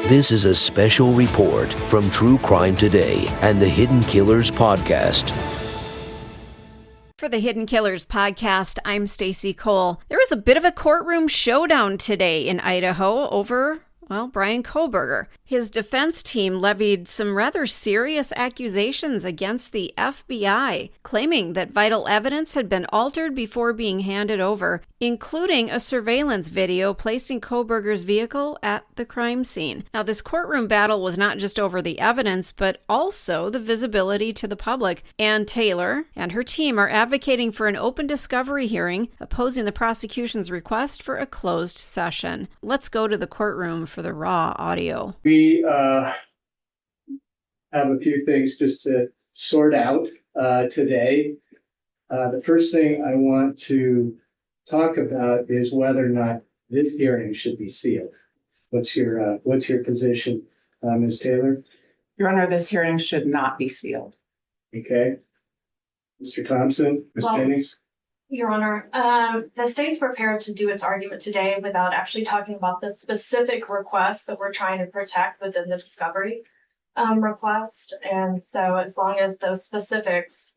This is a special report from True Crime Today and the Hidden Killers podcast. For the Hidden Killers podcast, I'm Stacy Cole. There was a bit of a courtroom showdown today in Idaho over, Bryan Kohberger. His defense team levied some rather serious accusations against the FBI, claiming that vital evidence had been altered before being handed over, including a surveillance video placing Kohberger's vehicle at the crime scene. Now, this courtroom battle was not just over the evidence, but also the visibility to the public. Ann Taylor and her team are advocating for an open discovery hearing, opposing the prosecution's request for a closed session. Let's go to the courtroom for the raw audio. We have a few things just to sort out today. The first thing I want to talk about is whether or not this hearing should be sealed. What's your position, Ms. Taylor? Your Honor, this hearing should not be sealed. Okay. Mr. Thompson, Ms. Jennings? Your Honor, the state's prepared to do its argument today without actually talking about the specific request that we're trying to protect within the discovery request. And so as long as those specifics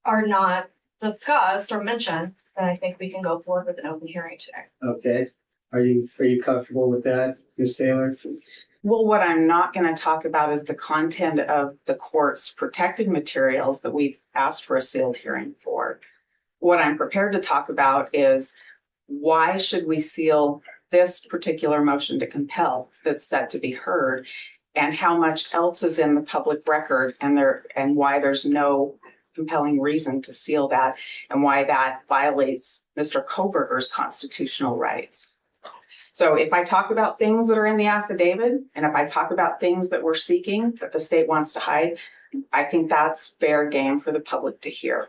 are not discussed or mentioned, then I think we can go forward with an open hearing today. Okay. Are you comfortable with that, Ms. Taylor? Well, what I'm not going to talk about is the content of the court's protected materials that we've asked for a sealed hearing for. What I'm prepared to talk about is why should we seal this particular motion to compel that's set to be heard, and how much else is in the public record and why there's no compelling reason to seal that, and why that violates Mr. Kohberger's constitutional rights. So if I talk about things that are in the affidavit, and if I talk about things that we're seeking that the state wants to hide, I think that's fair game for the public to hear.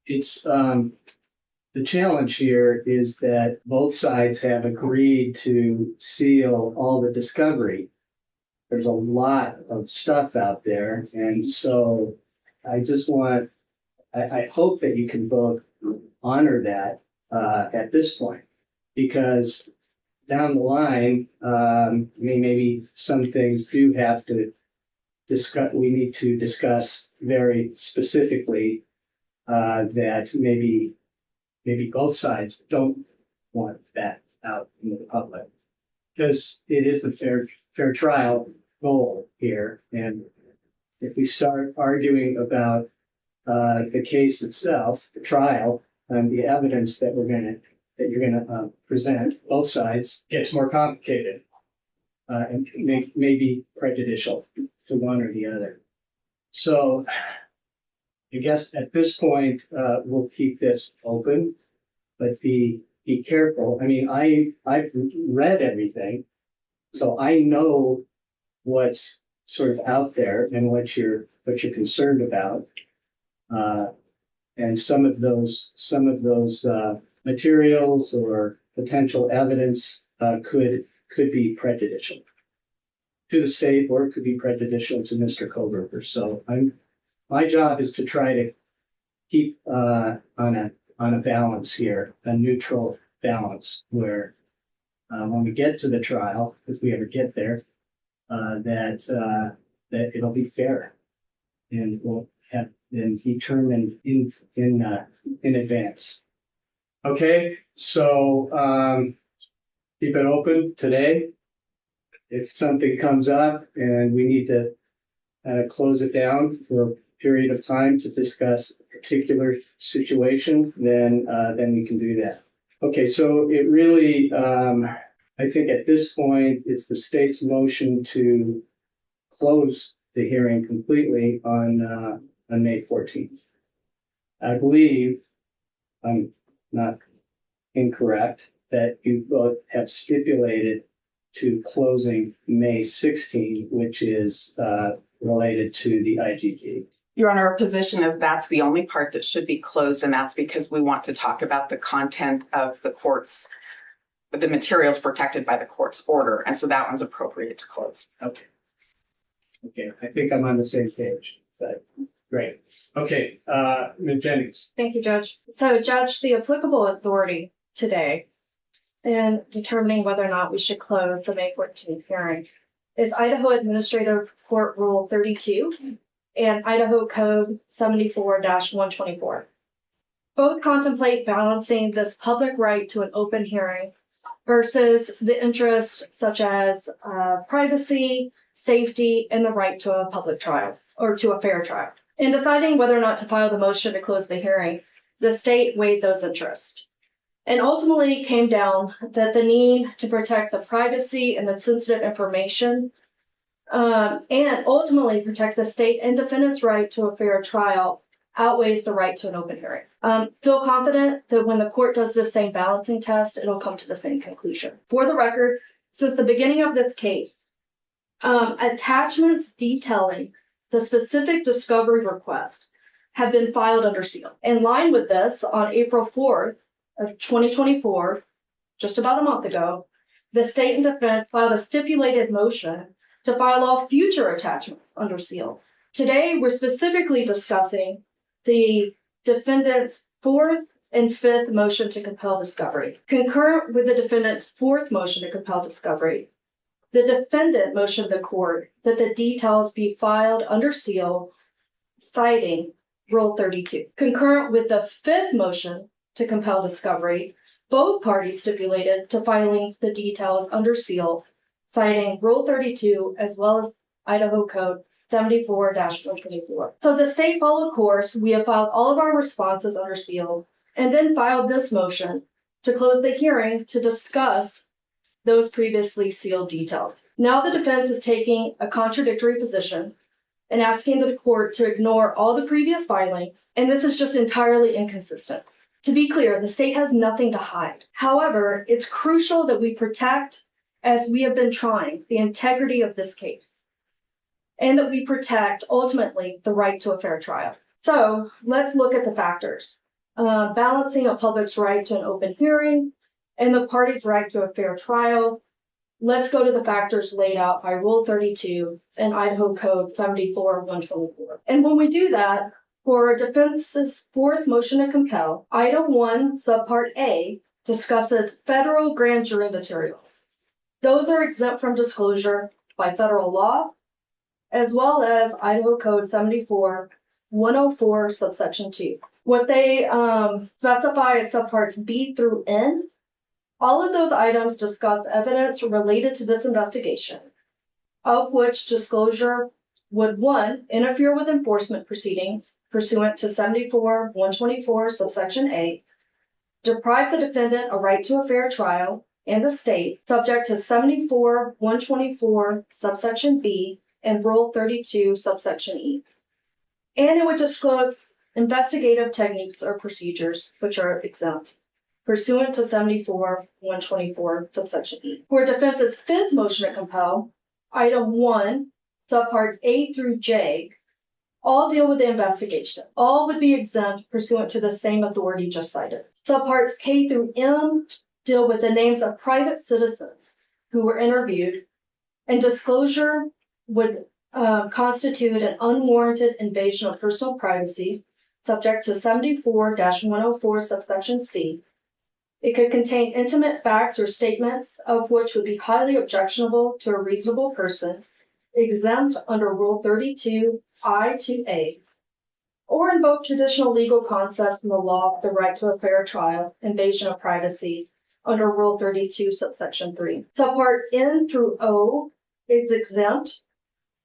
It's the challenge here is that both sides have agreed to seal all the discovery. There's a lot of stuff out there, and so I hope that you can both honor that at this point, because down the line, maybe some things do have to discuss. We need to discuss very specifically. That maybe both sides don't want that out in the public, because it is a fair trial goal here. And if we start arguing about the case itself, the trial, and the evidence that you're gonna present, both sides, gets more complicated and may be prejudicial to one or the other. So I guess at this point, we'll keep this open, but be careful. I mean, I've read everything, so I know what's sort of out there and what you're concerned about, and some of those materials or potential evidence could be prejudicial to the state, or it could be prejudicial to Mr. Kohberger. So my job is to try to keep on a balance here, a neutral balance, where when we get to the trial, if we ever get there, that it'll be fair and will have been determined in advance. Okay, so keep it open today. If something comes up and we need to close it down for a period of time to discuss a particular situation, then we can do that. Okay, so it really, I think at this point, it's the state's motion to close the hearing completely on May 14th. I believe, I'm not incorrect, that you both have stipulated to closing May 16th, which is related to the IGG. Your Honor, our position is that's the only part that should be closed, and that's because we want to talk about the content of the materials protected by the court's order, and so that one's appropriate to close. Okay, I think I'm on the same page, but great. Okay, Ms. Jennings. Thank you, Judge. So, Judge, the applicable authority today in determining whether or not we should close the May 14th hearing is Idaho Administrative Court Rule 32 and Idaho Code 74-124. Both contemplate balancing this public right to an open hearing versus the interests such as privacy, safety, and the right to a public trial or to a fair trial. In deciding whether or not to file the motion to close the hearing, the state weighed those interests and ultimately came down that the need to protect the privacy and the sensitive information and ultimately protect the state and defendant's right to a fair trial outweighs the right to an open hearing. Feel confident that when the court does this same balancing test, it'll come to the same conclusion. For the record, since the beginning of this case, attachments detailing the specific discovery request have been filed under seal. In line with this, on April 4th of 2024, just about a month ago, the state and defense filed a stipulated motion to file all future attachments under seal. Today, we're specifically discussing the defendant's fourth and fifth motion to compel discovery. Concurrent with the defendant's fourth motion to compel discovery, the defendant motioned the court that the details be filed under seal, citing Rule 32. Concurrent with the fifth motion to compel discovery, both parties stipulated to filing the details under seal, citing Rule 32 as well as Idaho Code 74-124. So the state followed course. We have filed all of our responses under seal and then filed this motion to close the hearing to discuss those previously sealed details. Now the defense is taking a contradictory position and asking the court to ignore all the previous filings, and this is just entirely inconsistent. To be clear, the state has nothing to hide. However, it's crucial that we protect, as we have been trying, the integrity of this case, and that we protect, ultimately, the right to a fair trial. So let's look at the factors. Balancing a public's right to an open hearing and the party's right to a fair trial. Let's go to the factors laid out by Rule 32 and Idaho Code 74-124. And when we do that, for defense's fourth motion to compel, Item 1, Subpart A, discusses federal grand jury materials. Those are exempt from disclosure by federal law, as well as Idaho Code 74-104, subsection 2. What they specify as subparts B through N. All of those items discuss evidence related to this investigation, of which disclosure would, 1, interfere with enforcement proceedings pursuant to 74-124, subsection A, deprive the defendant a right to a fair trial, and the state, subject to 74-124, subsection B, and Rule 32, subsection E. And it would disclose investigative techniques or procedures which are exempt, pursuant to 74-124, subsection E. For defense's fifth motion to compel, Item 1, subparts A through J, all deal with the investigation. All would be exempt pursuant to the same authority just cited. Subparts K through M deal with the names of private citizens who were interviewed, and disclosure would constitute an unwarranted invasion of personal privacy, subject to 74-104, subsection C. It could contain intimate facts or statements of which would be highly objectionable to a reasonable person, exempt under Rule 32 I to A, or invoke traditional legal concepts in the law of the right to a fair trial, invasion of privacy, under Rule 32, subsection 3. Subpart N through O is exempt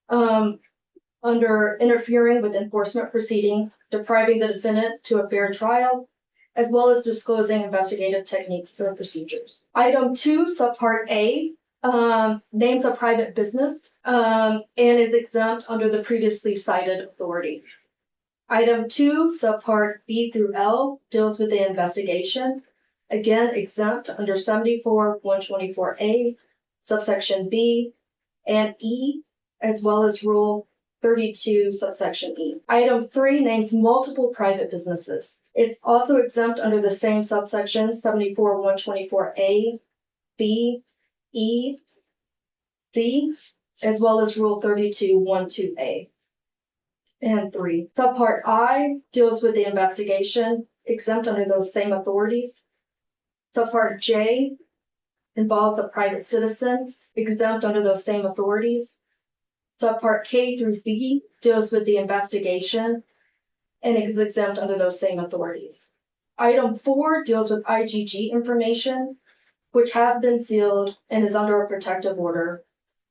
under interfering with enforcement proceeding, depriving the defendant to a fair trial, as well as disclosing investigative techniques or procedures. Item 2, subpart A, names a private business and is exempt under the previously cited authority. Item 2, subpart B through L, deals with the investigation, again exempt under 74-124A, subsection B and E, as well as Rule 32, subsection E. Item 3 names multiple private businesses. It's also exempt under the same subsection, 74-124A, B, E, C, as well as Rule 32-12A and 3. Subpart I deals with the investigation, exempt under those same authorities. Subpart J involves a private citizen exempt under those same authorities. Subpart K through B deals with the investigation and is exempt under those same authorities. Item 4 deals with IGG information, which has been sealed and is under a protective order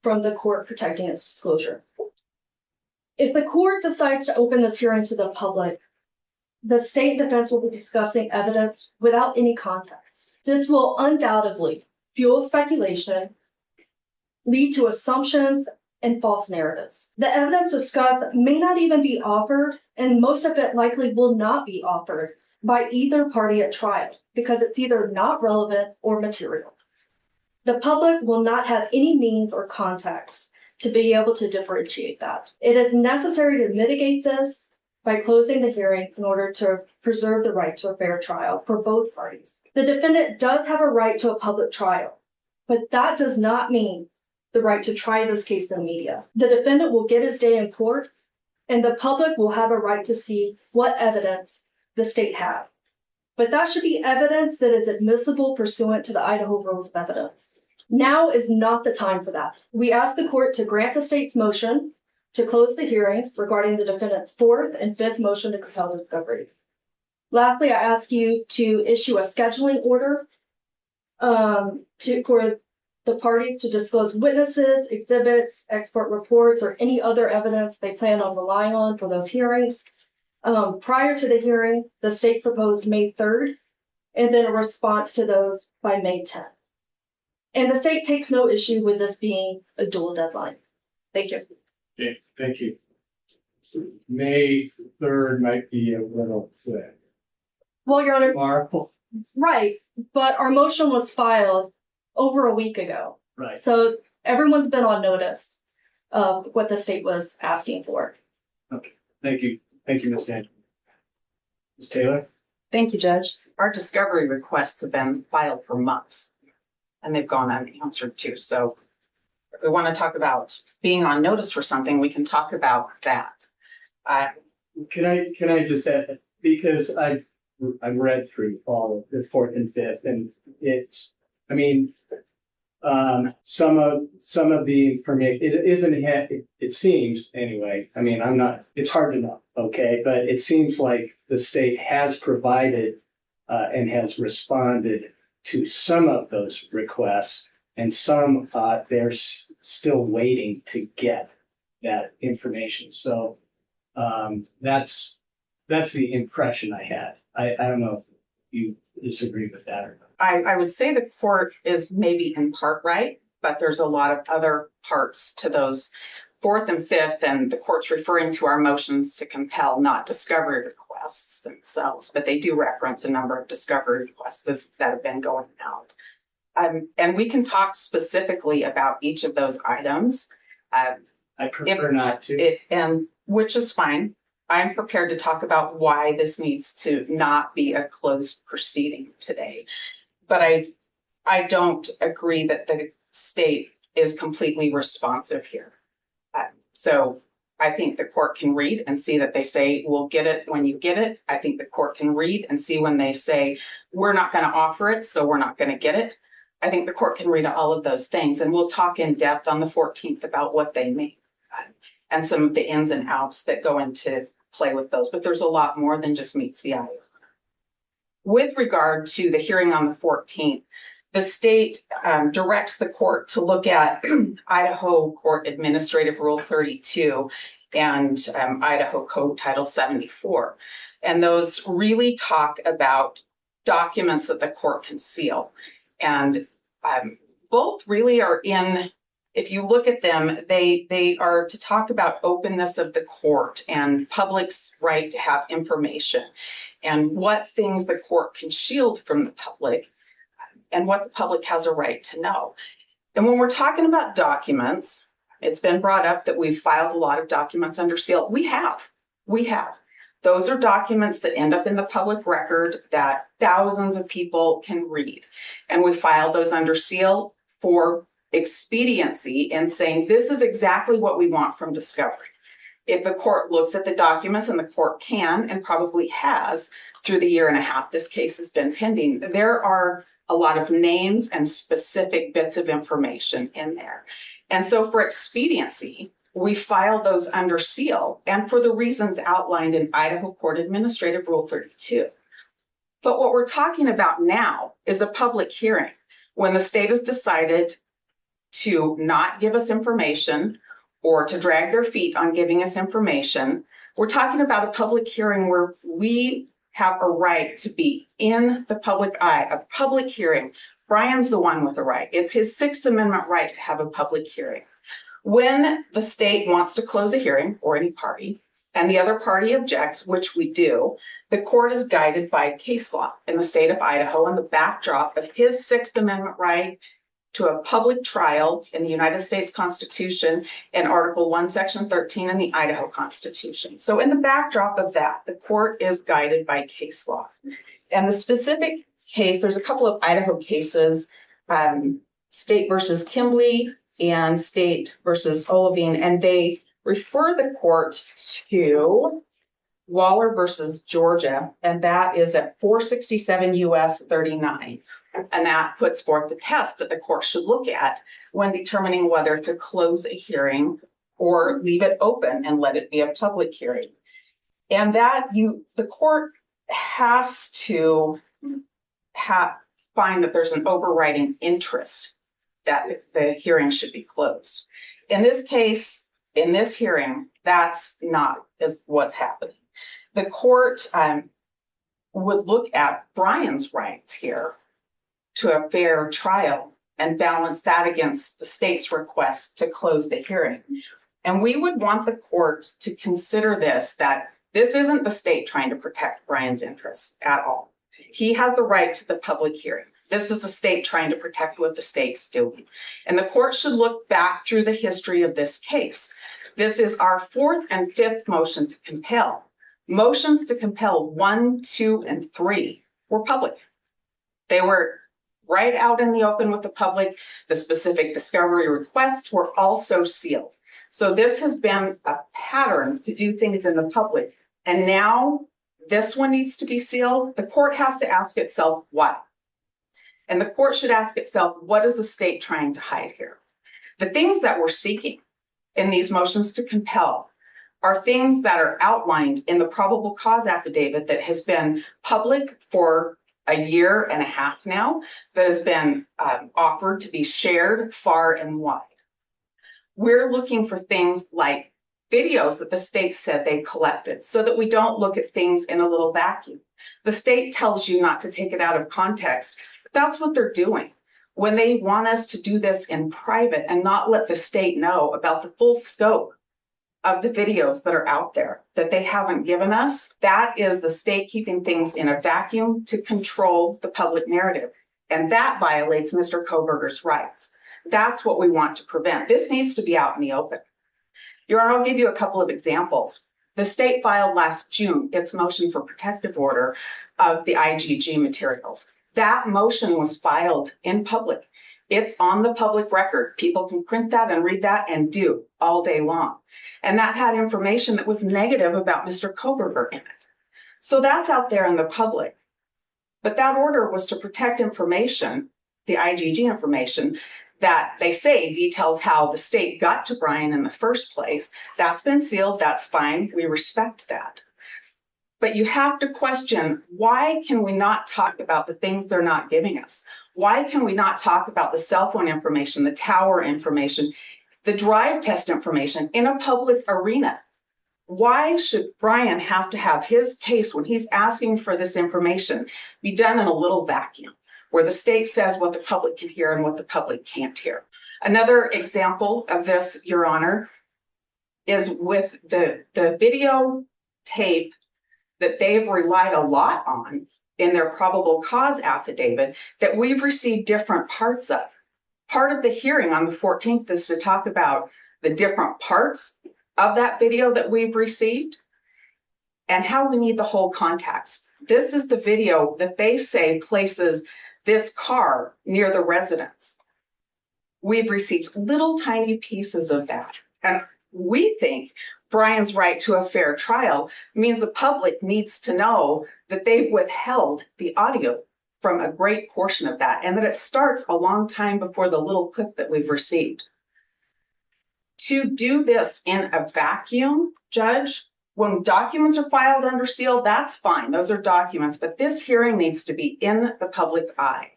from the court protecting its disclosure. If the court decides to open this hearing to the public, the state defense will be discussing evidence without any context. This will undoubtedly fuel speculation, lead to assumptions, and false narratives. The evidence discussed may not even be offered, and most of it likely will not be offered by either party at trial because it's either not relevant or material. The public will not have any means or context to be able to differentiate that. It is necessary to mitigate this by closing the hearing in order to preserve the right to a fair trial for both parties. The defendant does have a right to a public trial, but that does not mean the right to try this case in the media. The defendant will get his day in court, and the public will have a right to see what evidence the state has. But that should be evidence that is admissible pursuant to the Idaho Rules of Evidence. Now is not the time for that. We ask the court to grant the state's motion to close the hearing regarding the defendant's 4th and 5th motion to compel discovery. Lastly, I ask you to issue a scheduling order for the parties to disclose witnesses, exhibits, expert reports, or any other evidence they plan on relying on for those hearings. Prior to the hearing, the state proposed May 3rd, and then a response to those by May 10th. And the state takes no issue with this being a dual deadline. Thank you. Okay, thank you. May 3rd might be a little quick. Well, Your Honor, Tomorrow? right, but our motion was filed over a week ago. Right. So everyone's been on notice of what the state was asking for. Okay, thank you. Thank you, Ms. Daniel. Ms. Taylor? Thank you, Judge. Our discovery requests have been filed for months, and they've gone unanswered too. So if we want to talk about being on notice for something, we can talk about that. Can I just add, because I've read through all of the 4th and 5th, and it's, I mean, some of the information it seems anyway. I mean, it's hard to know, okay, but it seems like the state has provided and has responded to some of those requests, and some they're still waiting to get that information. So that's the impression I had. I don't know if you disagree with that or not. I would say the court is maybe in part right, but there's a lot of other parts to those 4th and 5th, and the court's referring to our motions to compel, not discovery requests themselves, but they do reference a number of discovery requests that have been going out. And we can talk specifically about each of those items. I prefer not to. And which is fine. I'm prepared to talk about why this needs to not be a closed proceeding today. But I don't agree that the state is completely responsive here. So I think the court can read and see that they say, we'll get it when you get it. I think the court can read and see when they say, we're not going to offer it, so we're not going to get it. I think the court can read all of those things, and we'll talk in depth on the 14th about what they mean and some of the ins and outs that go into play with those. But there's a lot more than just meets the eye. With regard to the hearing on the 14th, the state directs the court to look at Idaho Court Administrative Rule 32 and Idaho Code Title 74. And those really talk about documents that the court can seal. And both really are in, if you look at them, they are to talk about openness of the court and public's right to have information and what things the court can shield from the public and what the public has a right to know. And when we're talking about documents, it's been brought up that we've filed a lot of documents under seal. We have. Those are documents that end up in the public record that thousands of people can read. And we filed those under seal for expediency in saying this is exactly what we want from discovery. If the court looks at the documents, and the court can and probably has through the year and a half this case has been pending, there are a lot of names and specific bits of information in there. And so for expediency, we file those under seal and for the reasons outlined in Idaho Court Administrative Rule 32. But what we're talking about now is a public hearing when the state has decided to not give us information or to drag their feet on giving us information. We're talking about a public hearing where we have a right to be in the public eye, a public hearing. Bryan's the one with the right. It's his Sixth Amendment right to have a public hearing. When the state wants to close a hearing, or any party, and the other party objects, which we do, the court is guided by case law in the state of Idaho and the backdrop of his Sixth Amendment right to a public trial in the United States Constitution and Article 1, Section 13 in the Idaho Constitution. So in the backdrop of that, the court is guided by case law. And the specific case, there's a couple of Idaho cases, State versus Kimbley and State versus Olivine, and they refer the court to Waller versus Georgia, and that is at 467 U.S. 39. And that puts forth the test that the court should look at when determining whether to close a hearing or leave it open and let it be a public hearing. And that the court has to find that there's an overriding interest that the hearing should be closed. In this case, in this hearing, that's not what's happening. The court would look at Bryan's rights here to a fair trial and balance that against the state's request to close the hearing. And we would want the court to consider this, that this isn't the state trying to protect Bryan's interests at all. He has the right to the public hearing. This is the state trying to protect what the state's doing. And the court should look back through the history of this case. This is our fourth and fifth motion to compel. Motions to compel 1, 2, and 3 were public. They were right out in the open with the public. The specific discovery requests were also sealed. So this has been a pattern to do things in the public. And now this one needs to be sealed. The court has to ask itself why. And the court should ask itself, what is the state trying to hide here? The things that we're seeking in these motions to compel are things that are outlined in the probable cause affidavit that has been public for a year and a half now, that has been offered to be shared far and wide. We're looking for things like videos that the state said they collected so that we don't look at things in a little vacuum. The state tells you not to take it out of context, but that's what they're doing. When they want us to do this in private and not let the state know about the full scope of the videos that are out there that they haven't given us, that is the state keeping things in a vacuum to control the public narrative. And that violates Mr. Kohberger's rights. That's what we want to prevent. This needs to be out in the open. Your Honor, I'll give you a couple of examples. The state filed last June its motion for protective order of the IGG materials. That motion was filed in public. It's on the public record. People can print that and read that and do all day long. And that had information that was negative about Mr. Kohberger in it. So that's out there in the public. But that order was to protect information, the IGG information, that they say details how the state got to Bryan in the first place. That's been sealed. That's fine. We respect that. But you have to question, why can we not talk about the things they're not giving us? Why can we not talk about the cell phone information, the tower information, the drive test information in a public arena? Why should Bryan have to have his case when he's asking for this information be done in a little vacuum where the state says what the public can hear and what the public can't hear? Another example of this, Your Honor, is with the video tape that they've relied a lot on in their probable cause affidavit that we've received different parts of. Part of the hearing on the 14th is to talk about the different parts of that video that we've received and how we need the whole context. This is the video that they say places this car near the residence. We've received little tiny pieces of that. And we think Bryan's right to a fair trial means the public needs to know that they've withheld the audio from a great portion of that, and that it starts a long time before the little clip that we've received. To do this in a vacuum, Judge, when documents are filed under seal, that's fine. Those are documents, but this hearing needs to be in the public eye.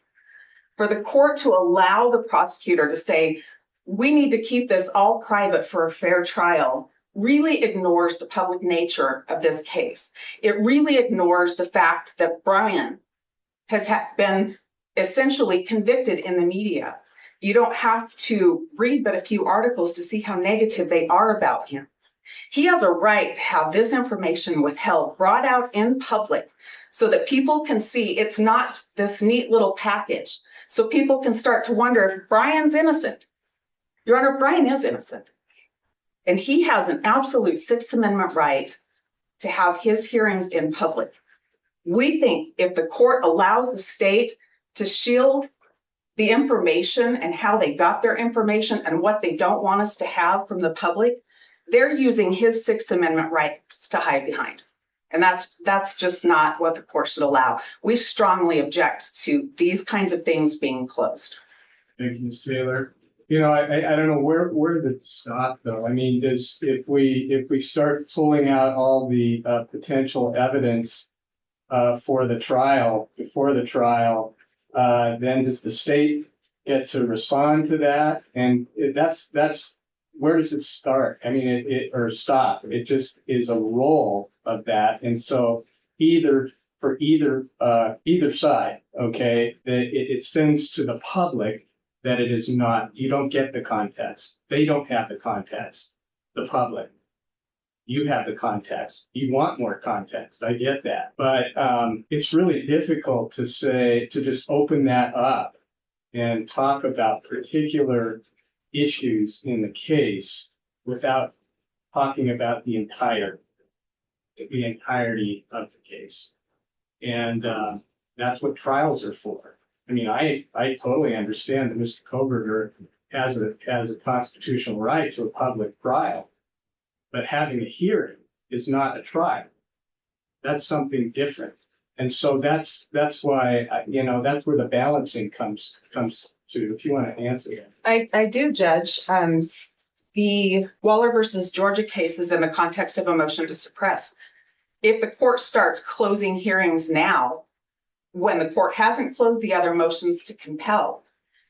For the court to allow the prosecutor to say, we need to keep this all private for a fair trial, really ignores the public nature of this case. It really ignores the fact that Bryan has been essentially convicted in the media. You don't have to read but a few articles to see how negative they are about him. He has a right to have this information withheld, brought out in public, so that people can see it's not this neat little package. So people can start to wonder if Bryan's innocent. Your Honor, Bryan is innocent. And he has an absolute Sixth Amendment right to have his hearings in public. We think if the court allows the state to shield the information and how they got their information and what they don't want us to have from the public, they're using his Sixth Amendment rights to hide behind. And that's just not what the court should allow. We strongly object to these kinds of things being closed. Thank you, Ms. Taylor. You know, I don't know where did it stop though. I mean, if we start pulling out all the potential evidence for the trial, before the trial, then does the state get to respond to that? And that's where does it start? I mean, or stop? It just is a roll of that. And so either side, okay, it sends to the public that it is not, you don't get the context. They don't have the context, the public. You have the context. You want more context. I get that. But it's really difficult to just open that up and talk about particular issues in the case without talking about the entirety of the case. And that's what trials are for. I mean, I totally understand that Mr. Kohberger has a constitutional right to a public trial, but having a hearing is not a trial. That's something different. And so that's why, that's where the balancing comes to, if you want to answer that. I do, Judge. The Waller versus Georgia case is in the context of a motion to suppress. If the court starts closing hearings now, when the court hasn't closed the other motions to compel,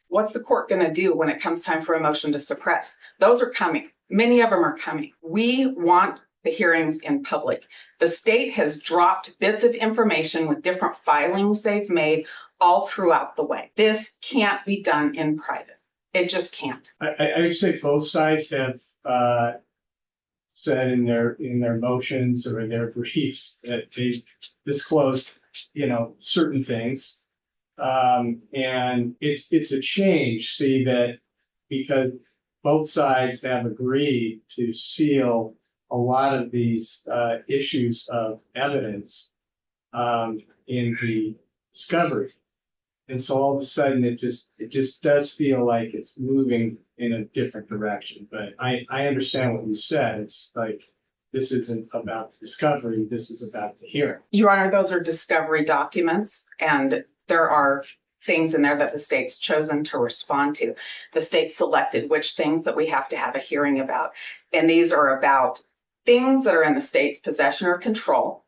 what's the court going to do when it comes time for a motion to suppress? Those are coming. Many of them are coming. We want the hearings in public. The state has dropped bits of information with different filings they've made all throughout the way. This can't be done in private. It just can't. I would say both sides have said in their motions or in their briefs that they've disclosed, certain things. And it's a change, see, that because both sides have agreed to seal a lot of these issues of evidence in the discovery. And so all of a sudden it just does feel like it's moving in a different direction. But I understand what you said. It's like, this isn't about the discovery, this is about the hearing. Your Honor, those are discovery documents, and there are things in there that the state's chosen to respond to. The state selected which things that we have to have a hearing about. And these are about things that are in the state's possession or control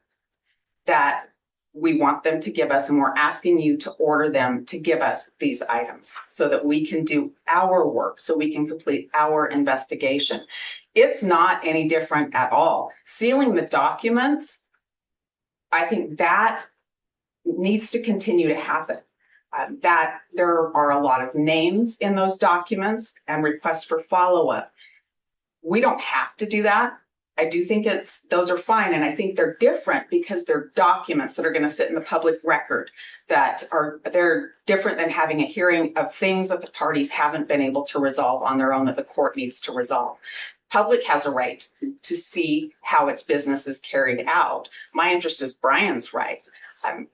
that we want them to give us, and we're asking you to order them to give us these items so that we can do our work, so we can complete our investigation. It's not any different at all. Sealing the documents, I think that needs to continue to happen. That there are a lot of names in those documents and requests for follow-up. We don't have to do that. I do think those are fine, and I think they're different because they're documents that are going to sit in the public record they're different than having a hearing of things that the parties haven't been able to resolve on their own that the court needs to resolve. Public has a right to see how its business is carried out. My interest is Bryan's right.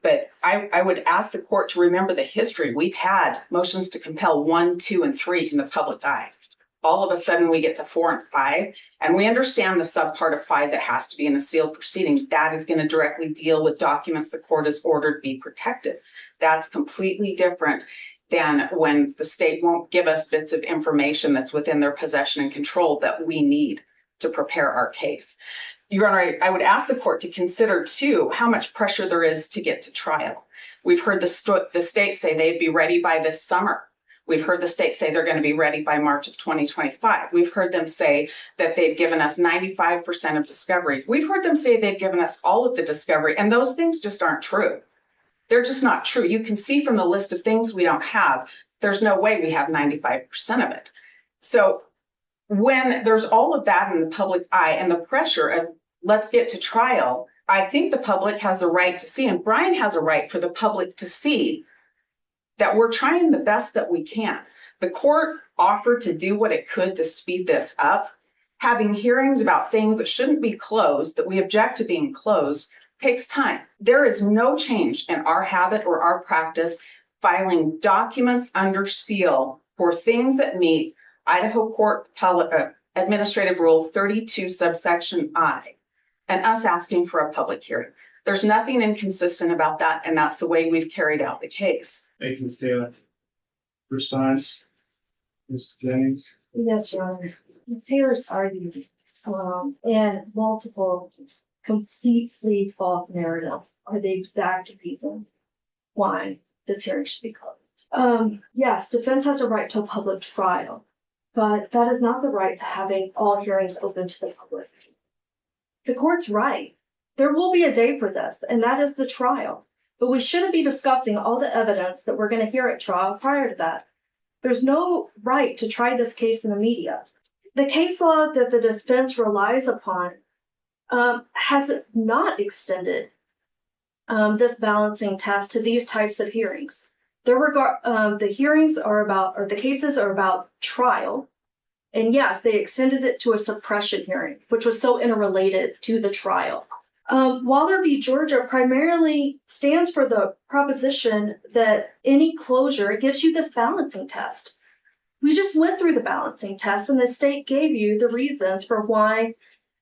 But I would ask the court to remember the history. We've had motions to compel 1, 2, and 3 in the public eye. All of a sudden we get to 4 and 5, and we understand the subpart of 5 that has to be in a sealed proceeding. That is going to directly deal with documents the court has ordered be protected. That's completely different than when the state won't give us bits of information that's within their possession and control that we need to prepare our case. Your Honor, I would ask the court to consider too how much pressure there is to get to trial. We've heard the state say they'd be ready by this summer. We've heard the state say they're going to be ready by March of 2025. We've heard them say that they've given us 95% of discovery. We've heard them say they've given us all of the discovery, and those things just aren't true. They're just not true. You can see from the list of things we don't have, there's no way we have 95% of it. So when there's all of that in the public eye and the pressure of let's get to trial, I think the public has a right to see, and Bryan has a right for the public to see that we're trying the best that we can. The court offered to do what it could to speed this up. Having hearings about things that shouldn't be closed, that we object to being closed, takes time. There is no change in our habit or our practice filing documents under seal for things that meet Idaho Court Administrative Rule 32 subsection I, and us asking for a public hearing. There's nothing inconsistent about that, and that's the way we've carried out the case. Thank you, Ms. Taylor. Response, Ms. Jennings? Yes, Your Honor. Ms. Taylor's argument and multiple completely false narratives are the exact reason why this hearing should be closed. Yes, defense has a right to a public trial, but that is not the right to having all hearings open to the public. The court's right. There will be a day for this, and that is the trial. But we shouldn't be discussing all the evidence that we're going to hear at trial prior to that. There's no right to try this case in the media. The case law that the defense relies upon has not extended this balancing test to these types of hearings. The hearings are about, or the cases are about trial. And yes, they extended it to a suppression hearing, which was so interrelated to the trial. Waller v. Georgia primarily stands for the proposition that any closure gives you this balancing test. We just went through the balancing test, and the state gave you the reasons for why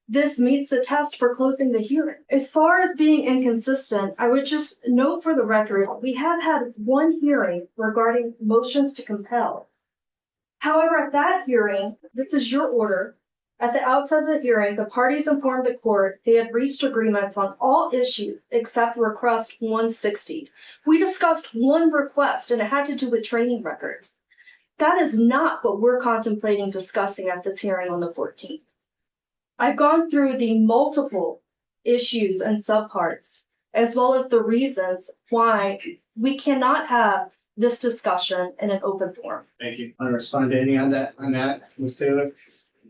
this meets the test for closing the hearing. As far as being inconsistent, I would just note for the record, we have had one hearing regarding motions to compel. However, at that hearing, this is your order. At the outset of the hearing, the parties informed the court they had reached agreements on all issues except request 160. We discussed one request, and it had to do with training records. That is not what we're contemplating discussing at this hearing on the 14th. I've gone through the multiple issues and subparts, as well as the reasons why we cannot have this discussion in an open forum. Thank you. Want to respond to any on that, Ms. Taylor?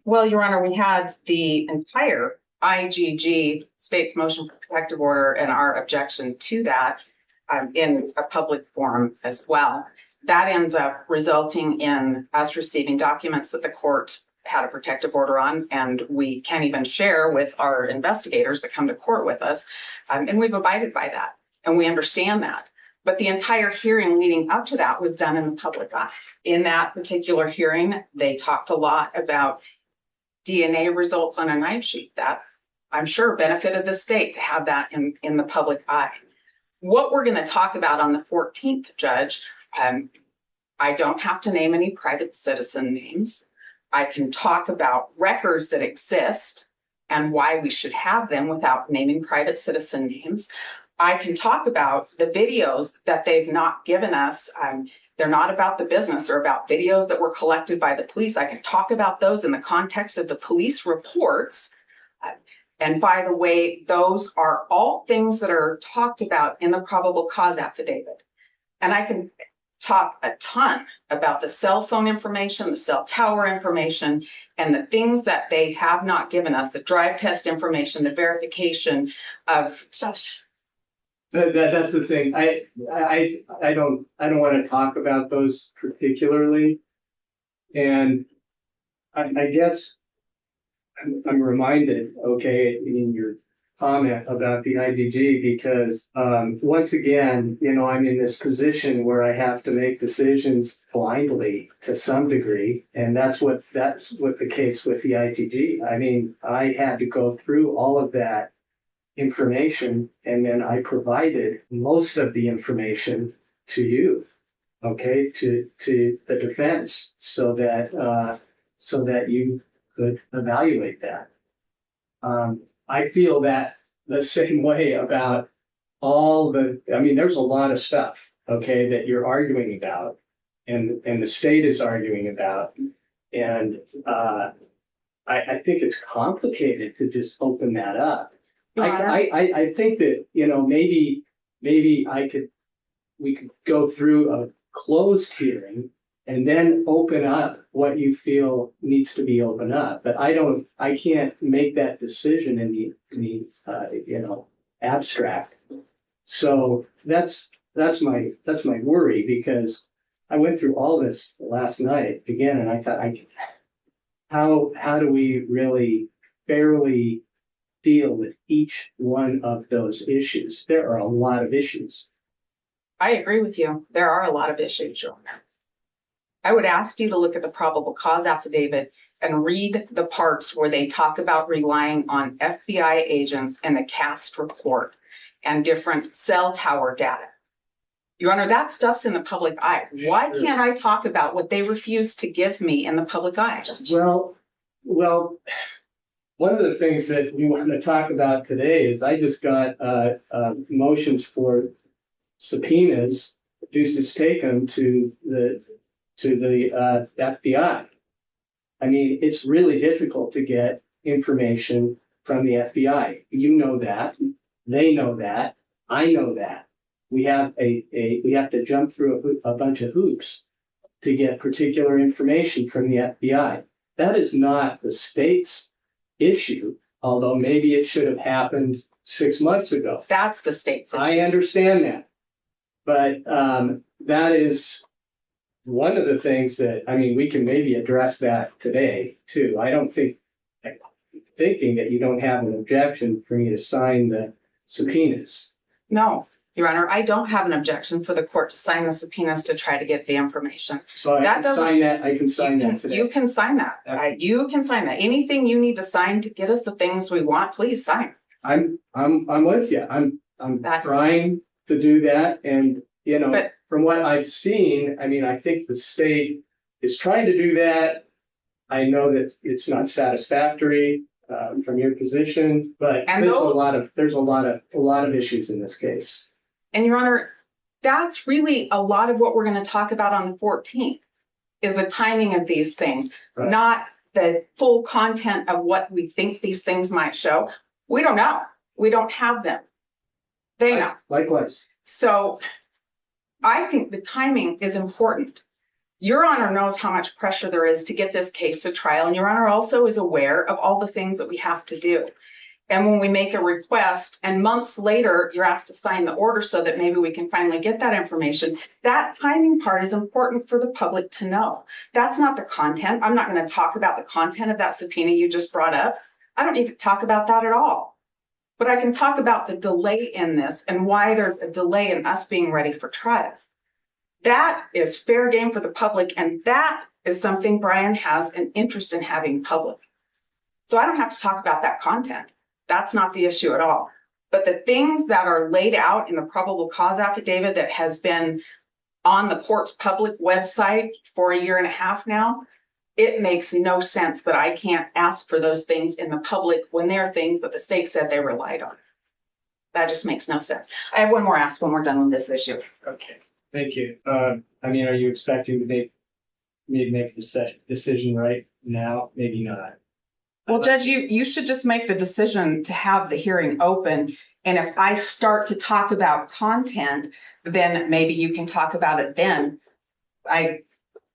Well, Your Honor, we had the entire IGG state's motion for protective order and our objection to that in a public forum as well. That ends up resulting in us receiving documents that the court had a protective order on, and we can't even share with our investigators that come to court with us. And we've abided by that, and we understand that. But the entire hearing leading up to that was done in the public eye. In that particular hearing, they talked a lot about DNA results on a knife sheet. That, I'm sure, benefited the state to have that in the public eye. What we're going to talk about on the 14th, Judge, I don't have to name any private citizen names. I can talk about records that exist and why we should have them without naming private citizen names. I can talk about the videos that they've not given us. They're not about the business. They're about videos that were collected by the police. I can talk about those in the context of the police reports. And by the way, those are all things that are talked about in the probable cause affidavit. And I can talk a ton about the cell phone information, the cell tower information, and the things that they have not given us, the drive test information, the verification of such. That's the thing. I don't want to talk about those particularly, and I guess I'm reminded, okay, in your comment about the IDG, because once again, I'm in this position where I have to make decisions blindly to some degree, and that's what the case with the IDG. I mean, I had to go through all of that information, and then I provided most of the information to you, okay, to the defense, so that you could evaluate that. I feel that the same way about there's a lot of stuff, okay, that you're arguing about and the state is arguing about. And I think it's complicated to just open that up. I think that, maybe we could go through a closed hearing and then open up what you feel needs to be opened up. But I can't make that decision in the abstract. So that's my worry, because I went through all this last night again, and I thought, how do we really fairly deal with each one of those issues? There are a lot of issues. I agree with you. There are a lot of issues, Your Honor. I would ask you to look at the probable cause affidavit and read the parts where they talk about relying on FBI agents and the CAST report and different cell tower data. Your Honor, that stuff's in the public eye. Why can't I talk about what they refuse to give me in the public eye? Well, one of the things that we want to talk about today is I just got motions for subpoenas, Deuces take them to the FBI. I mean, it's really difficult to get information from the FBI. You know that. They know that. I know that. We have we have to jump through a bunch of hoops to get particular information from the FBI. That is not the state's issue, although maybe it should have happened 6 months ago. That's the state's issue. I understand that. But that is one of the things that, we can maybe address that today too. Thinking that you don't have an objection for me to sign the subpoenas. No, Your Honor, I don't have an objection for the court to sign the subpoenas to try to get the information. So I can sign that today. You can sign that. You can sign that. Anything you need to sign to get us the things we want, please sign. I'm with you. I'm trying to do that, and from what I've seen, I think the state is trying to do that. I know that it's not satisfactory from your position, but there's a lot of issues in this case. And Your Honor, that's really a lot of what we're going to talk about on the 14th, is the timing of these things, right? Not the full content of what we think these things might show. We don't know. We don't have them. They know. Likewise. So I think the timing is important. Your Honor knows how much pressure there is to get this case to trial, and Your Honor also is aware of all the things that we have to do. And when we make a request and months later you're asked to sign the order so that maybe we can finally get that information, that timing part is important for the public to know. That's not the content. I'm not going to talk about the content of that subpoena you just brought up. I don't need to talk about that at all. But I can talk about the delay in this and why there's a delay in us being ready for trial. That is fair game for the public, and that is something Bryan has an interest in having public. So I don't have to talk about that content. That's not the issue at all. But the things that are laid out in the probable cause affidavit that has been on the court's public website for 1.5 years now, it makes no sense that I can't ask for those things in the public when they're things that the state said they relied on. That just makes no sense. I have one more ask when we're done with this issue. Okay, thank you. Are you expecting to make a decision right now? Maybe not. Well, Judge, you should just make the decision to have the hearing open. And if I start to talk about content, then maybe you can talk about it then. I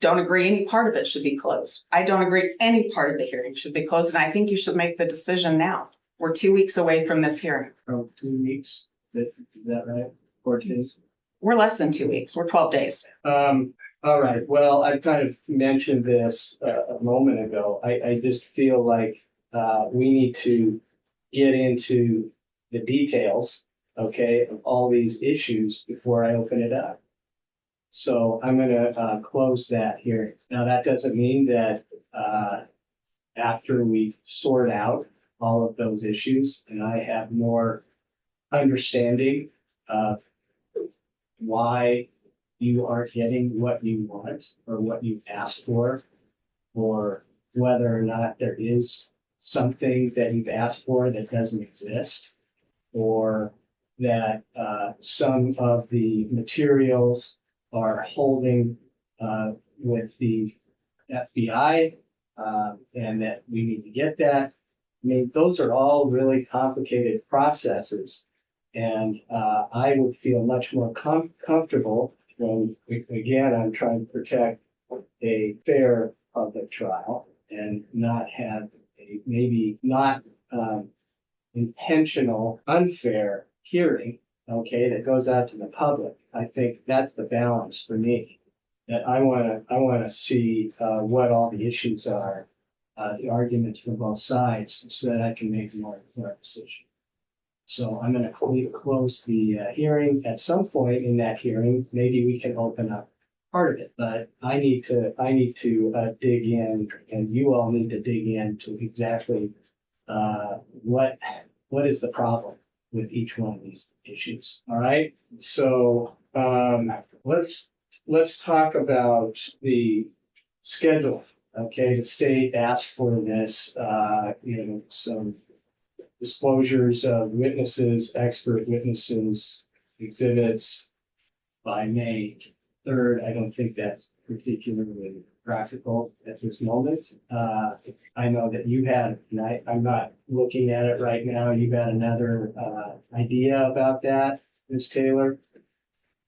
don't agree any part of it should be closed. I don't agree any part of the hearing should be closed. And I think you should make the decision now. We're 2 weeks away from this hearing. Oh, 2 weeks? Is that right? 4 days? We're less than 2 weeks. We're 12 days. All right. Well, I kind of mentioned this a moment ago. I just feel like we need to get into the details, okay, of all these issues before I open it up. So I'm going to close that hearing. Now, that doesn't mean that after we sort out all of those issues and I have more understanding of why you aren't getting what you want or what you asked for, or whether or not there is something that you've asked for that doesn't exist, or that some of the materials are holding with the FBI, and that we need to get that. I mean, those are all really complicated processes. And I would feel much more comfortable when, again, I'm trying to protect a fair public trial and not have a maybe not intentional, unfair hearing, okay, that goes out to the public. I think that's the balance for me. That I want to see what all the issues are, the arguments from both sides, so that I can make a more informed decision. So I'm going to close the hearing. At some point in that hearing, maybe we can open up part of it, but I need to dig in, and you all need to dig into exactly what is the problem with each one of these issues. All right. So let's talk about the schedule. Okay, the state asked for this, some disclosures of witnesses, expert witnesses, exhibits by May 3rd. I don't think that's particularly practical at this moment. I know that you had, and I'm not looking at it right now, you've had another idea about that, Ms. Taylor?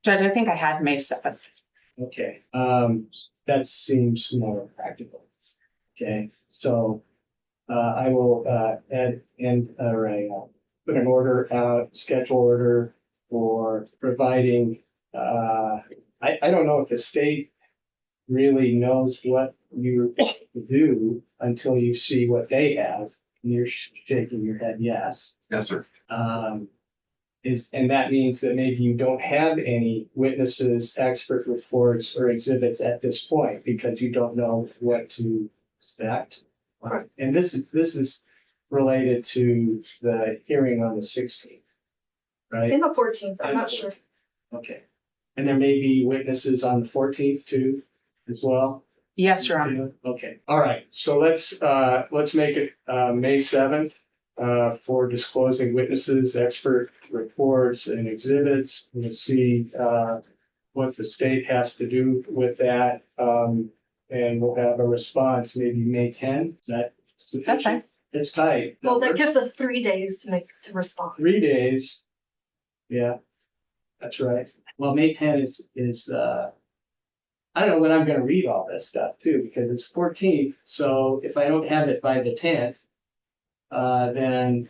Judge, I think I had May 7th. Okay, that seems more practical. Okay, so I will put an order out, schedule order for providing. I don't know if the state really knows what you do until you see what they have, and you're shaking your head yes. Yes, sir. And that means that maybe you don't have any witnesses, expert reports, or exhibits at this point because you don't know what to expect. Right. And this is related to the hearing on the 16th, right? In the 14th, I'm not sure. Okay. And there may be witnesses on the 14th too, as well? Yes, Your Honor. Okay. All right. So let's make it May 7th. For disclosing witnesses, expert reports, and exhibits. We'll see what the state has to do with that, and we'll have a response maybe May 10th. Is that sufficient? Okay. It's tight. Well, that gives us 3 days to respond. 3 days. Yeah, that's right. Well, May 10th is I don't know when I'm going to read all this stuff too, because it's 14th. So if I don't have it by the 10th. Then,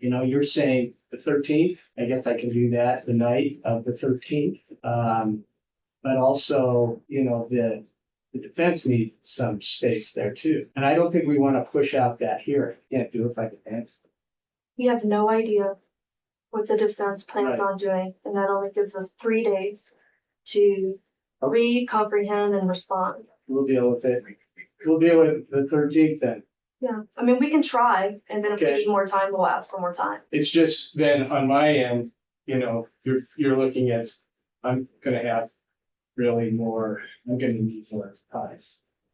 you're saying the 13th, I guess I can do that the night of the 13th. But also, the defense needs some space there too. And I don't think we want to push out that hearing. Can't do it by the 10th. We have no idea what the defense plans Right. on doing, and that only gives us 3 days to read, comprehend, and respond. We'll deal with it. We'll deal with the 13th then. Yeah, I mean, we can try, and then if we Okay. need more time, we'll ask for more time. It's just then on my end, you're looking at, I'm gonna have really more, I'm gonna need more time.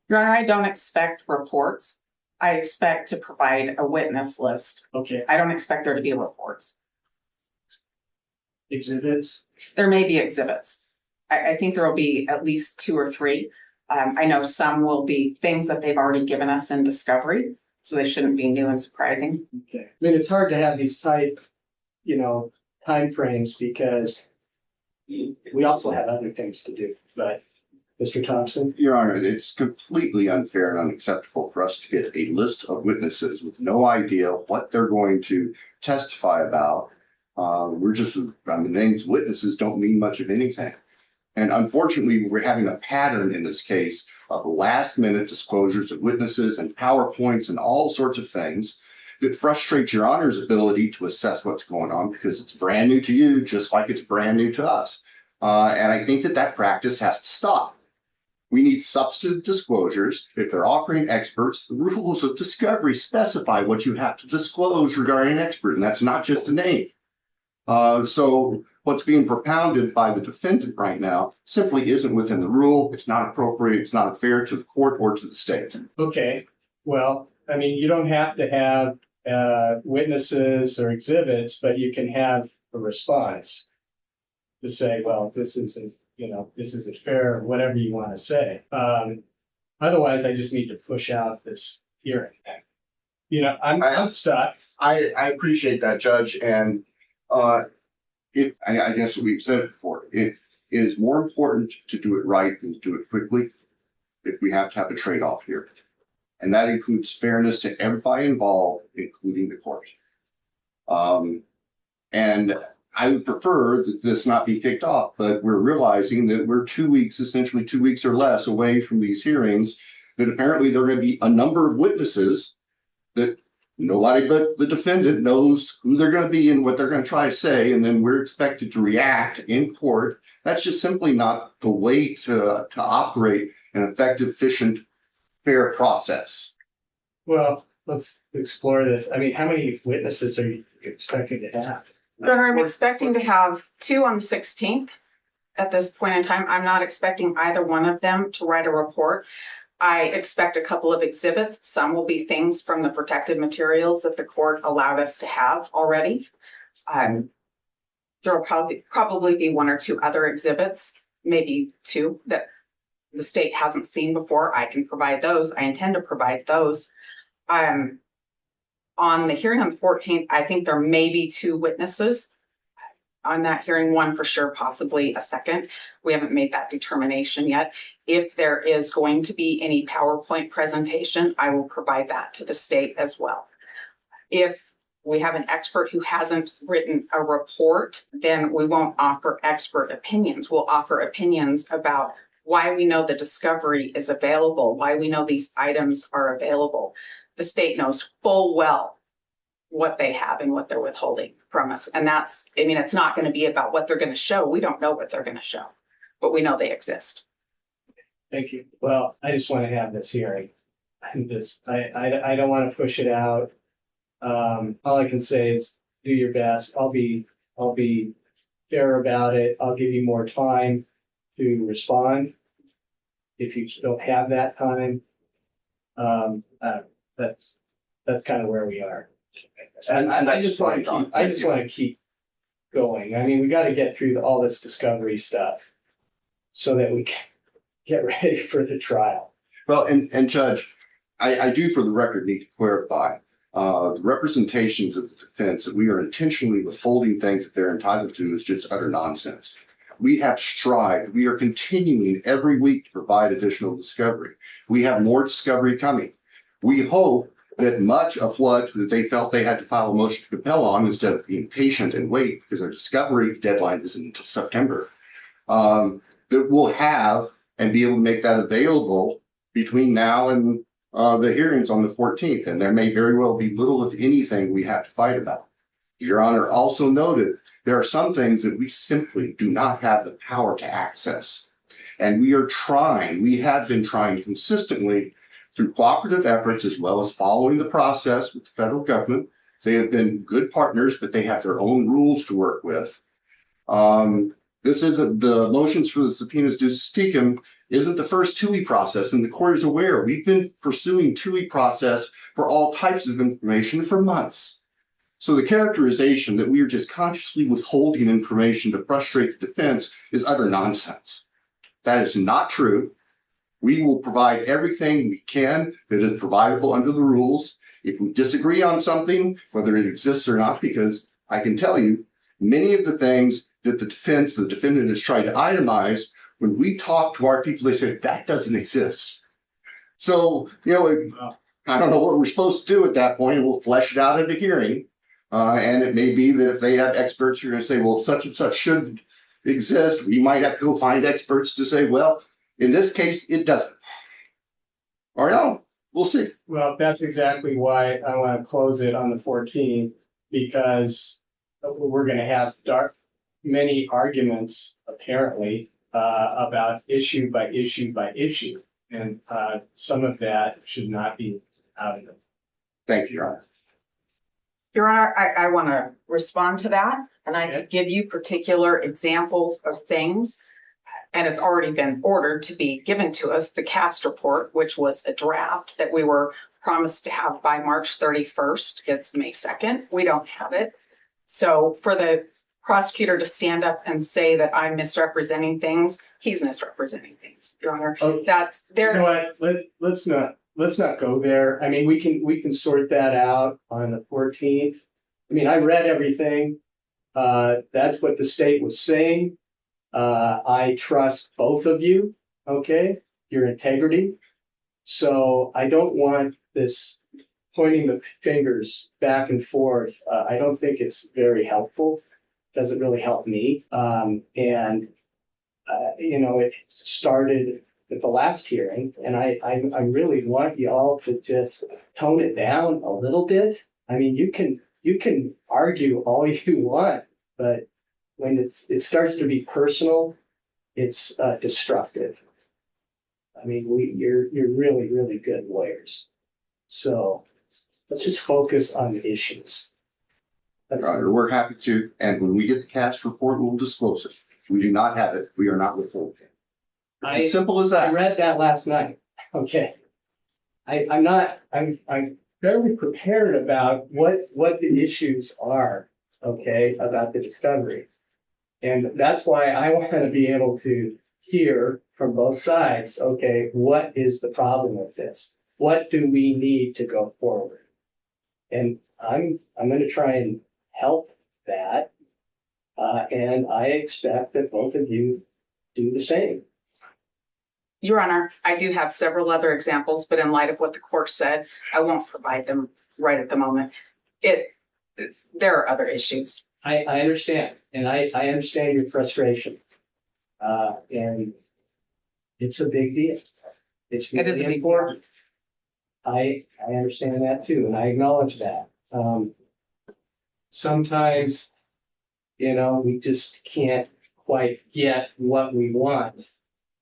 Your Honor, I don't expect reports. I expect to provide a witness list. Okay, I don't expect there to be reports. exhibits. There may be exhibits. I think there will be at least 2 or 3. I know some will be things that they've already given us in discovery, so they shouldn't be new and surprising. Okay. I mean, it's hard to have these tight, timeframes because we also have other things to do. But Mr. Thompson? Your Honor, it's completely unfair and unacceptable for us to get a list of witnesses with no idea what they're going to testify about. The names witnesses don't mean much of anything. And unfortunately, we're having a pattern in this case of last-minute disclosures of witnesses and PowerPoints and all sorts of things that frustrate Your Honor's ability to assess what's going on because it's brand new to you, just like it's brand new to us. And I think that practice has to stop. We need substantive disclosures. If they're offering experts, the rules of discovery specify what you have to disclose regarding an expert, and that's not just a name. So what's being propounded by the defendant right now simply isn't within the rule. It's not appropriate. It's not fair to the court or to the state. Okay, well, I mean, you don't have to have witnesses or exhibits, but you can have a response to say, well, this isn't fair, or whatever you want to say. Otherwise, I just need to push out this hearing. I'm stuck. I appreciate that, Judge. And I guess we've said it before. It is more important to do it right than to do it quickly if we have to have a trade-off here. And that includes fairness to everybody involved, including the court. And I would prefer that this not be kicked off, but we're realizing that we're 2 weeks, essentially 2 weeks or less away from these hearings, that apparently there are going to be a number of witnesses that nobody but the defendant knows who they're going to be and what they're going to try to say, and then we're expected to react in court. That's just simply not the way to operate an effective, efficient, fair process. Well, let's explore this. I mean, how many witnesses are you expecting to have? Governor, I'm expecting to have 2 on the 16th at this point in time. I'm not expecting either one of them to write a report. I expect a couple of exhibits. Some will be things from the protected materials that the court allowed us to have already. There will probably be 1 or 2 other exhibits, maybe 2 that the state hasn't seen before. I can provide those. I intend to provide those. On the hearing on the 14th, I think there may be 2 witnesses on that hearing, 1 for sure, possibly a second. We haven't made that determination yet. If there is going to be any PowerPoint presentation, I will provide that to the state as well. If we have an expert who hasn't written a report, then we won't offer expert opinions. We'll offer opinions about why we know the discovery is available, why we know these items are available. The state knows full well what they have and what they're withholding from us. And it's not going to be about what they're going to show. We don't know what they're going to show, but we know they exist. Thank you. Well, I just want to have this hearing. I don't want to push it out. All I can say is do your best. I'll be fair about it. I'll give you more time to respond if you don't have that time. That's kind of where we are. And I just want to keep going. I mean, we got to get through all this discovery stuff so that we can get ready for the trial. Well, and Judge, I do for the record need to clarify the representations of the defense that we are intentionally withholding things that they're entitled to is just utter nonsense. We have strived. We are continuing every week to provide additional discovery. We have more discovery coming. We hope that much of what they felt they had to file a motion to compel on, instead of being patient and wait, because our discovery deadline isn't until September, that we'll have and be able to make that available between now and the hearings on the 14th. And there may very well be little, if anything, we have to fight about. Your Honor also noted there are some things that we simply do not have the power to access. And we have been trying consistently through cooperative efforts, as well as following the process with the federal government. They have been good partners, but they have their own rules to work with. This isn't the motions for the subpoenas ducis tecum isn't the first TUI process, and the court is aware. We've been pursuing TUI process for all types of information for months. So the characterization that we are just consciously withholding information to frustrate the defense is utter nonsense. That is not true. We will provide everything we can that is providable under the rules. If we disagree on something, whether it exists or not, because I can tell you, many of the things that the defendant has tried to itemize, when we talk to our people, they say, that doesn't exist. So, I don't know what we're supposed to do at that point, and we'll flesh it out at a hearing. And it may be that if they have experts who are going to say, well, such and such should exist, we might have to go find experts to say, well, in this case, it doesn't. Or no, we'll see. Well, that's exactly why I want to close it on the 14th, because we're going to have many arguments, apparently, about issue by issue by issue. And some of that should not be out of them. Thank you, Your Honor. Your Honor, I want to respond to that. And I could give you particular examples of things. And it's already been ordered to be given to us, the CAST report, which was a draft that we were promised to have by March 31st. It's May 2nd. We don't have it. So for the prosecutor to stand up and say that I'm misrepresenting things, he's misrepresenting things, Your Honor. Okay. That's there. You know what? Let's not go there. I mean, we can sort that out on the 14th. I mean, I read everything. That's what the state was saying. I trust both of you, okay, your integrity. So I don't want this pointing the fingers back and forth. I don't think it's very helpful. Doesn't really help me. You know, it started at the last hearing, and I really want you all to just tone it down a little bit. I mean, you can argue all you want, but when it starts to be personal, it's destructive. I mean, you're really, really good lawyers. So let's just focus on the issues. That's Your Honor, we're happy to, and when we get the CAST report, we'll disclose it. If we do not have it, we are not withholding. As simple as I that. read that last night. Okay. I'm very prepared about what the issues are, okay, about the discovery. And that's why I want to be able to hear from both sides, okay, what is the problem with this? What do we need to go forward? And I'm going to try and help that. And I expect that both of you do the same. Your Honor, I do have several other examples, but in light of what the court said, I won't provide them right at the moment. There are other issues. I understand, and I understand your frustration. And it's a big deal. It's It is a really big important. I understand that too, and I acknowledge that. Sometimes, you know, we just can't quite get what we want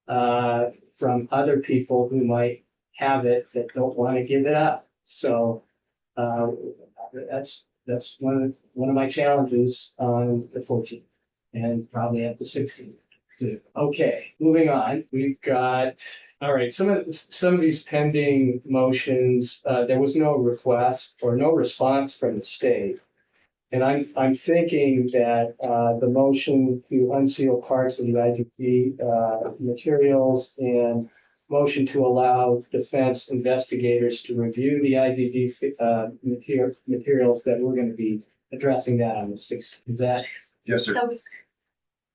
from other people who might have it that don't want to give it up. So that's one of my challenges on the 14th and probably at the 16th too. Okay, moving on. We've got, all right, some of these pending motions, there was no request or no response from the state. And I'm thinking that the motion to unseal parts of the IGP materials and motion to allow defense investigators to review the IGP materials, that we're going to be addressing that on the 6th. Is that? Yes, sir.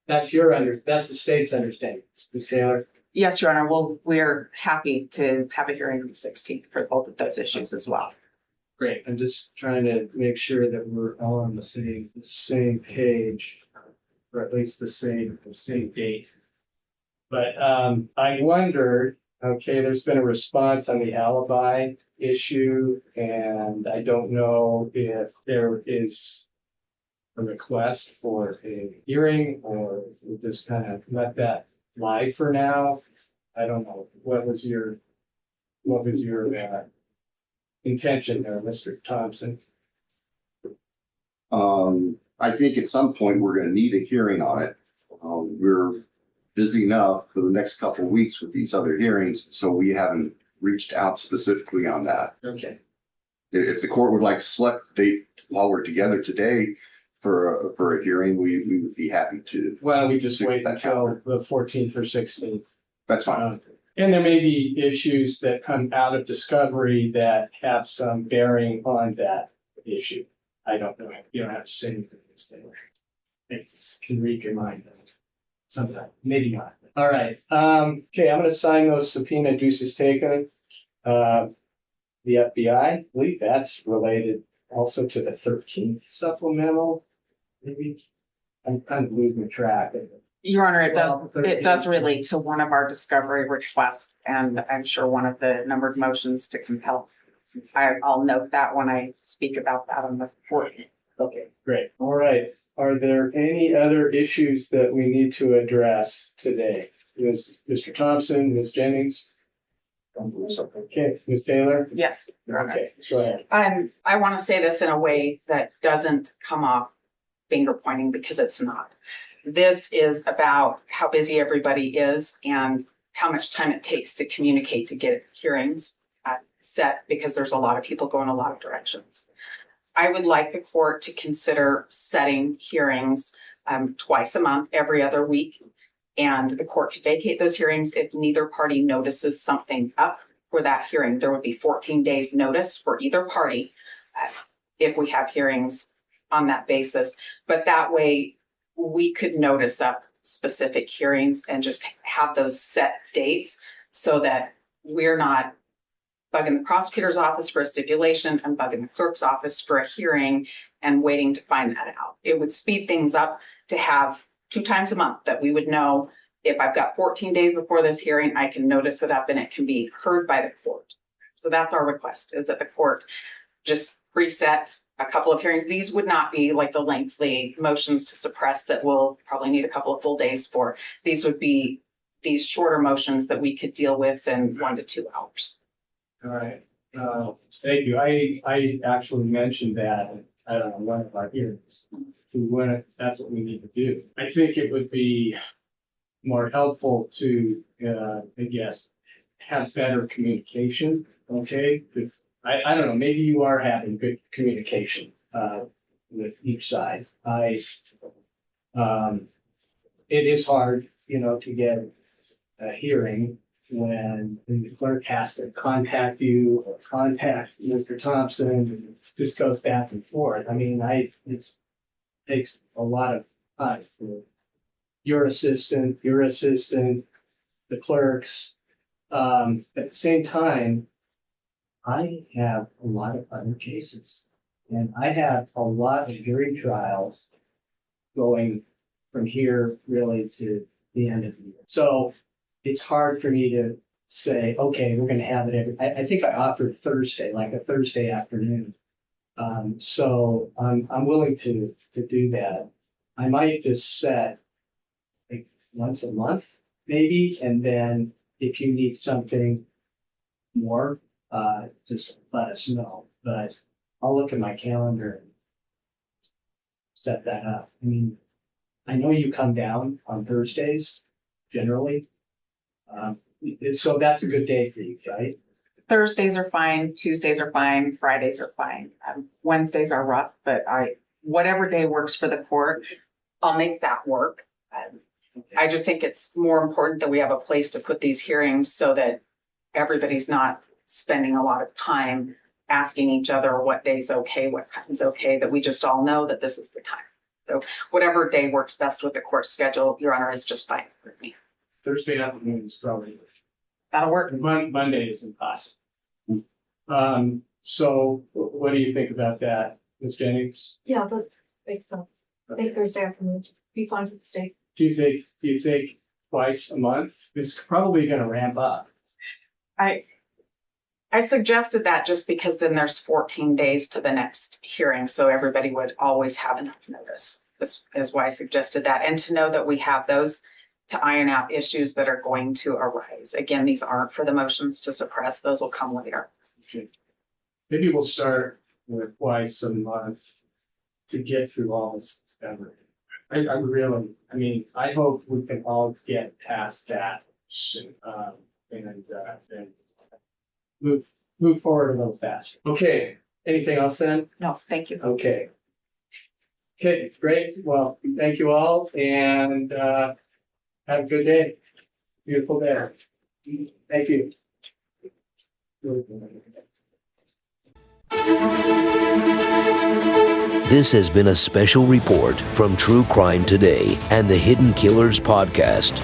That's the state's understanding, Ms. Taylor? Yes, Your Honor. Well, we're happy to have a hearing on the 16th for both of those issues as well. Great. I'm just trying to make sure that we're all on the same page, or at least the same date. But I wondered, okay, there's been a response on the alibi issue, and I don't know if there is a request for a hearing or if we just kind of let that lie for now. I don't know. What was your intention there, Mr. Thompson? I think at some point we're going to need a hearing on it. We're busy enough for the next couple of weeks with these other hearings, so we haven't reached out specifically on that. Okay. If the court would like to select a date while we're together today for a hearing, we would be happy to. Why don't we just wait that until calendar. the 14th or 16th? That's fine. And there may be issues that come out of discovery that have some bearing on that issue. I don't know. You don't have to say anything this day. It can read your mind sometime, maybe not. All right. Okay, I'm going to sign those subpoena duces taken. The FBI, I believe that's related also to the 13th supplemental. Maybe I'm kind of losing track of it. Your Honor, it Well, does relate to one of our discovery requests, and I'm sure one of the numbered motions to compel. I'll note that when I speak about that on the 14th. Okay, great. All right. Are there any other issues that we need to address today? Mr. Thompson, Ms. Jennings? Okay, Ms. Taylor? Yes, Your Honor. Okay, go ahead. I want to say this in a way that doesn't come off finger pointing because it's not. This is about how busy everybody is and how much time it takes to communicate to get hearings set, because there's a lot of people going a lot of directions. I would like the court to consider setting hearings twice a month, every other week. And the court could vacate those hearings if neither party notices something up for that hearing. There would be 14 days notice for either party if we have hearings on that basis. But that way we could notice up specific hearings and just have those set dates so that we're not bugging the prosecutor's office for a stipulation and bugging the clerk's office for a hearing and waiting to find that out. It would speed things up to have 2 times a month that we would know if I've got 14 days before this hearing, I can notice it up and it can be heard by the court. So that's our request, is that the court just preset a couple of hearings. These would not be like the lengthy motions to suppress that we'll probably need a couple of full days for. These would be these shorter motions that we could deal with in 1 to 2 hours. All right. Thank you. I actually mentioned that at one of our hearings. That's what we need to do. I think it would be more helpful to, I guess, have better communication. Okay. I don't know. Maybe you are having good communication with each side. It is hard, to get a hearing when the clerk has to contact you or contact Mr. Thompson, and this goes back and forth. I mean, it takes a lot of time for your assistant, the clerks. At the same time, I have a lot of other cases, and I have a lot of jury trials going from here really to the end of the year. So it's hard for me to say, okay, we're going to have it I think I offered Thursday, like a Thursday afternoon. So I'm willing to do that. I might just set like once a month, maybe, and then if you need something more, just let us know. But I'll look at my calendar and set that up. I mean, I know you come down on Thursdays generally. So that's a good day for you, right? Thursdays are fine, Tuesdays are fine, Fridays are fine. Wednesdays are rough, but whatever day works for the court, I'll make that work. I just think it's more important that we have a place to put these hearings so that everybody's not spending a lot of time asking each other what day's okay, what time's okay, that we just all know that this is the time. So whatever day works best with the court schedule, Your Honor, is just fine with me. Thursday afternoon is probably That'll work. Monday is impossible. So what do you think about that, Ms. Jennings? Yeah, that makes sense. I think Thursday afternoon would be fine for the state. Do you think twice a month? It's probably going to ramp up. I suggested that just because then there's 14 days to the next hearing, so everybody would always have enough notice. This is why I suggested that, and to know that we have those to iron out issues that are going to arise. Again, these aren't for the motions to suppress; those will come later. Okay. Maybe we'll start with twice a month to get through all this discovery. I hope we can all get past that soon, and move forward a little faster. Okay. Anything else then? No, thank you. Okay. Okay, great. Well, thank you all, and have a good day. Beautiful day. Thank you. This has been a special report from True Crime Today and the Hidden Killers podcast.